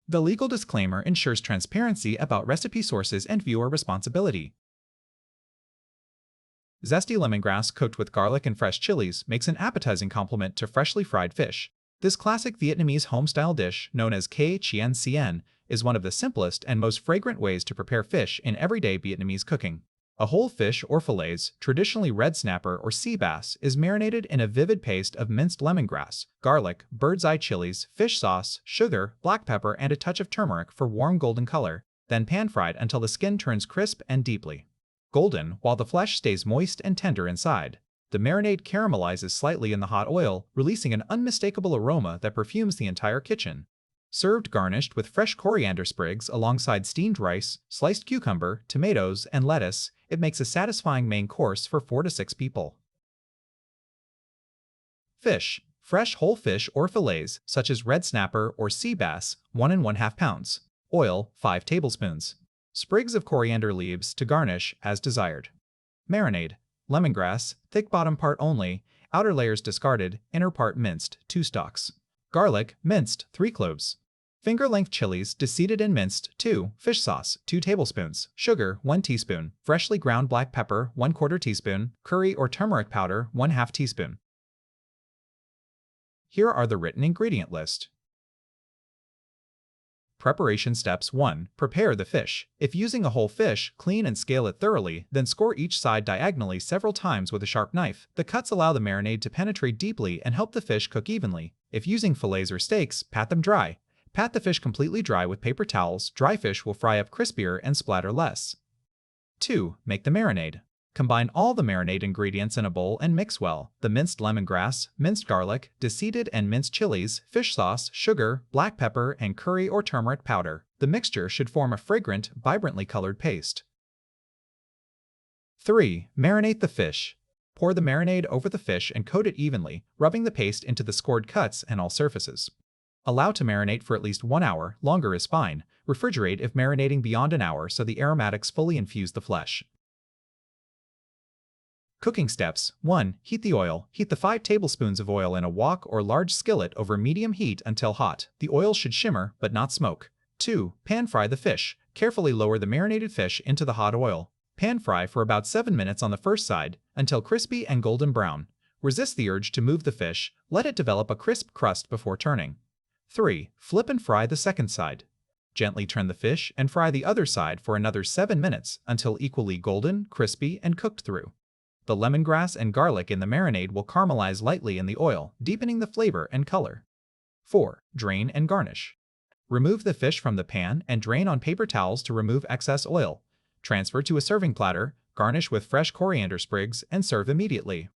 The legal disclaimer ensures transparency about recipe sources and viewer responsibility. Zesty lemongrass cooked with garlic and fresh chilies makes an appetizing complement to freshly fried fish. This classic Vietnamese home-style dish, known as Cá Chiên Sả, is one of the simplest and most fragrant ways to prepare fish in everyday Vietnamese cooking. A whole fish or fillets, traditionally red snapper or sea bass, is marinated in a vivid paste of minced lemongrass, garlic, bird's eye chilies, fish sauce, sugar, black pepper, and a touch of turmeric for warm golden color, then pan-fried until the skin turns crisp and deeply golden while the flesh stays moist and tender inside. The marinade caramelizes slightly in the hot oil, releasing an unmistakable aroma that perfumes the entire kitchen. Served garnished with fresh coriander sprigs alongside steamed rice, sliced cucumber, tomatoes, and lettuce, it makes a satisfying main course for 4 to 6 people. Fish. Fresh whole fish or fillets, such as red snapper or sea bass, 1 1/2 pounds. Oil, 5 tablespoons. Sprigs of coriander leaves to garnish as desired. Marinade. Lemongrass, thick bottom part only, outer layers discarded, inner part minced, 2 stalks. Garlic, minced, 3 cloves. Finger-length chilies, deseeded and minced, 2. Fish sauce, 2 tablespoons. Sugar, 1 teaspoon. Freshly ground black pepper, 1/4 teaspoon. Curry or turmeric powder, 1/2 teaspoon. Here are the written ingredient list. Preparation steps 1. Prepare the fish. If using a whole fish, clean and scale it thoroughly, then score each side diagonally several times with a sharp knife. The cuts allow the marinade to penetrate deeply and help the fish cook evenly. If using fillets or steaks, pat them dry. Pat the fish completely dry with paper towels. Dry fish will fry up crispier and splatter less. 2. Make the marinade. Combine all the marinade ingredients in a bowl and mix well. The minced lemongrass, minced garlic, deseeded and minced chilies, fish sauce, sugar, black pepper, and curry or turmeric powder. The mixture should form a fragrant, vibrantly colored paste. 3. Marinate the fish. Pour the marinade over the fish and coat it evenly, rubbing the paste into the scored cuts and all surfaces. Allow to marinate for at least 1 hour, longer is fine. Refrigerate if marinating beyond an hour so the aromatics fully infuse the flesh. Cooking steps. 1. Heat the oil. Heat the 5 tablespoons of oil in a wok or large skillet over medium heat until hot. The oil should shimmer, but not smoke. 2. Pan fry the fish. Carefully lower the marinated fish into the hot oil. Pan fry for about 7 minutes on the first side, until crispy and golden brown. Resist the urge to move the fish. Let it develop a crisp crust before turning. 3. Flip and fry the second side. Gently turn the fish and fry the other side for another 7 minutes until equally golden, crispy, and cooked through. The lemongrass and garlic in the marinade will caramelize lightly in the oil, deepening the flavor and color. 4. Drain and garnish. Remove the fish from the pan and drain on paper towels to remove excess oil. Transfer to a serving platter, garnish with fresh coriander sprigs, and serve immediately.